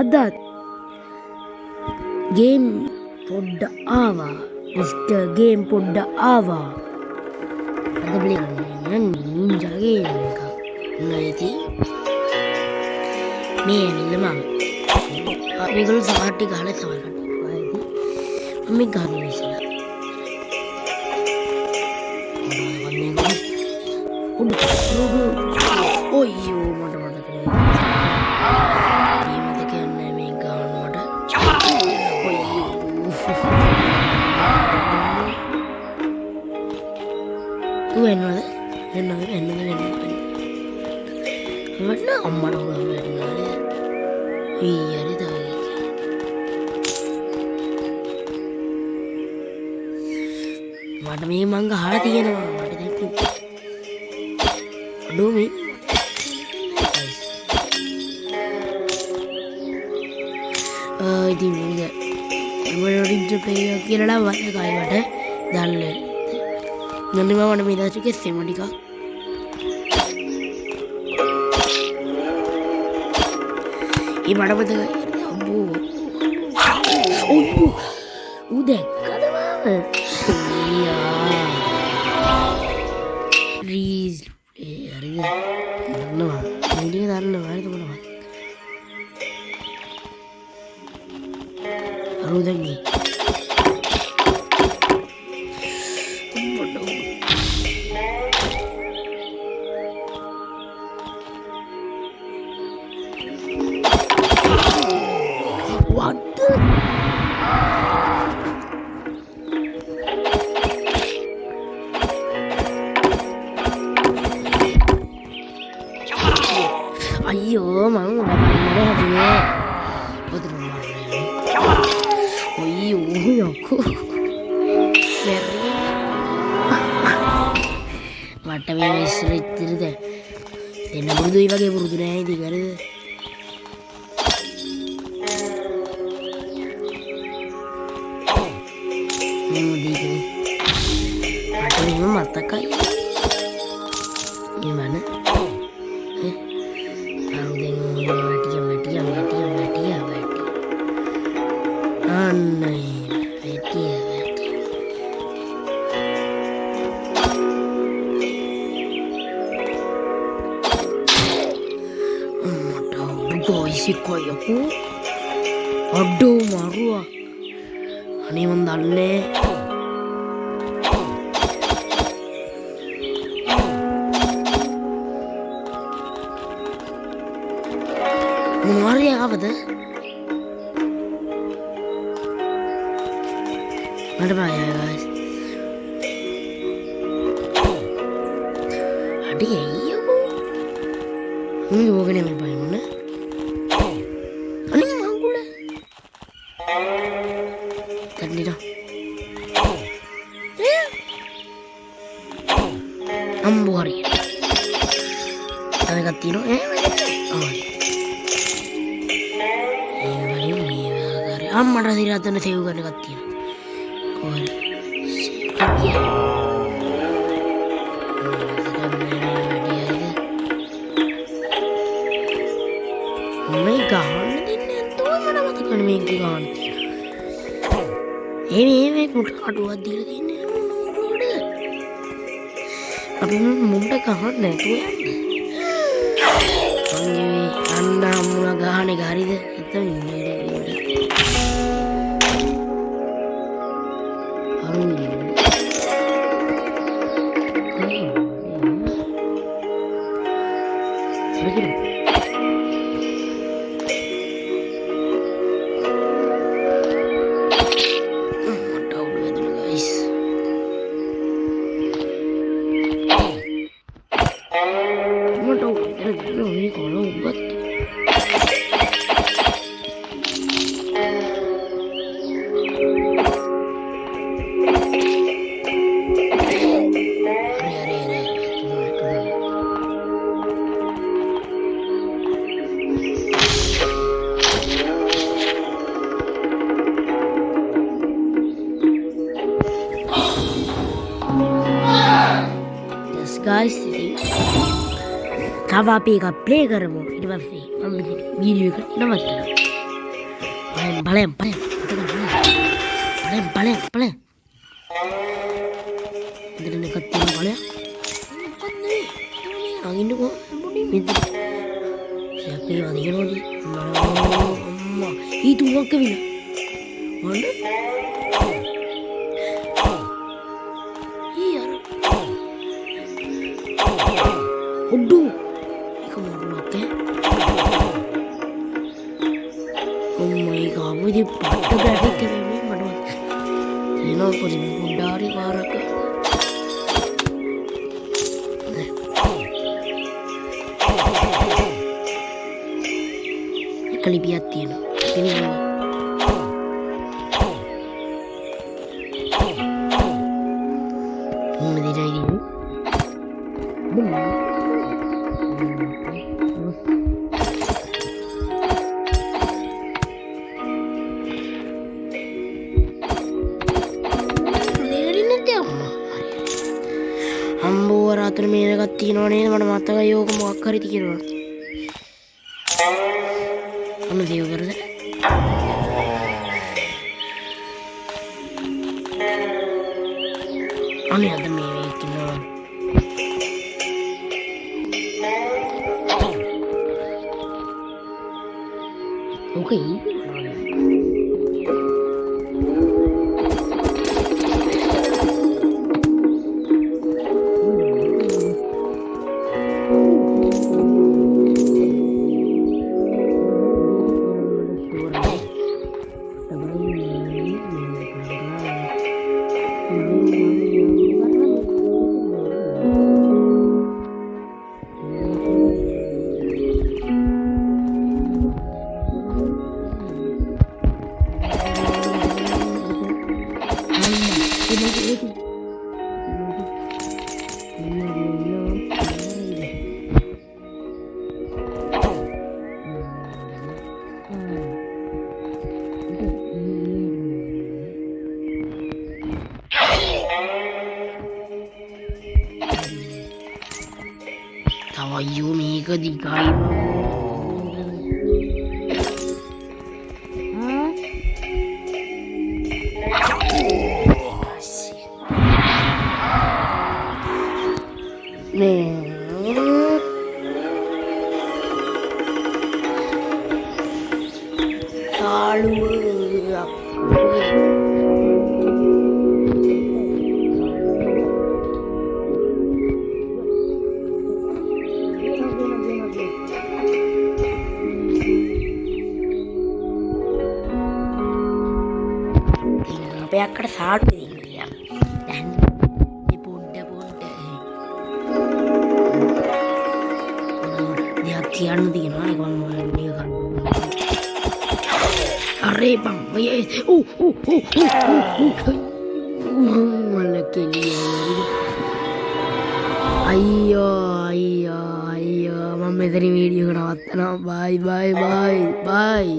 අදත් ගේම් පොඩ්ඩ ආවා මිස්ටර් ගේම් පොඩ්ඩ ආවා අද බලන්න නින්ජාගේ එක නැති මේ ඇවිල්ලා මම මේගොල්ලෝ සමහරටි ගහලා සමහරට මම ගහන විශ්ලා ඔයෝ මට මතකනේ මේ කියන්නේ මේ ගානකට ඔයෝ වෙනවද මට අම්මට වෙන්නේ ඊයරි දාගේ මට මේ මං ගහලා තියෙනවා මට දැක්ක අඩෝ මේ ඉතින් මේක එවලොරින්ජ් ප්ලේයර් කියලා වගේ කයිවට දැල්ලේ නන්දි මම මේ දාසිකේ සෙම ටික ඒ මඩ මතක අම්බෝ ඌ දැක්කද මම රීස් හරිද දන්නවා මේක දන්නවා හරිද මොනවා අරුදන්නේ what the අයියෝ මං උඩ හදියේ පොදුරු මාරේ ඔයෝ යකෝ මට මේ විශ්රිත්තිරද එන්න බුදුයි වගේ පුරුදු නෑ ඉතින් හරිද මොදීද මට මෙහෙම මතකයි එමන සික්කොයකු අඩෝ මරුවා අනේ මන් දන්නේ මොනවාරි ආවද මට බයයි guys අඩේ අයියෝ මම ඕකනේ මම බය මොන Tandino. Ambo hari. Tane kattino. Ini me agare. Amma ra dira tane save karne kattino. Koi. मैं गाँव दिन तो मना मत करने में की गाँव ये मुंडा काटुआ दिल देने मुंडा अभी मैं मुंडा कहाँ नहीं तो यार ये अन्ना मुना गाने गारी दे इतना नहीं guys, තව අපි එක ප්ලේ කරමු. ඊට පස්සේ මම වීඩියෝ එක නවත්තනවා. බලෙන් ඉතින් එකක් තියෙනවා බලය. අගින්නකෝ මෙන්න. යකේ අදිනෝදි. අම්මා ඊ තුනක් කවිලා. මොන්න? ඊ අර. ඔඩු. ඒක මොනවද? ඔම්මයි ගාමුදි පට ග්‍රැෆික් කරන්නේ මට. එනවා පොඩි මුඩාරි කාරක. කලිපියක් තියෙනවා. එතනින් මොන දෙයයිද? අම්බෝ රාත්‍රී මේකක් තියෙනවා නේද මට මතකයි ඕක මොකක් හරි තියෙනවා. අන්න සේව් කරද? අනේ අද මේ තියෙනවා. ඕකයි. අයියෝ මේක දිගයි අපේ සාඩු දෙන්නියා. දැන් මේ පොඩ දෙයක් කියන්න තියෙනවා ඒක මම මේක ගන්න. අරේ බං අයියෝ මම මෙතන වීඩියෝ එක නවත්තනවා. බයි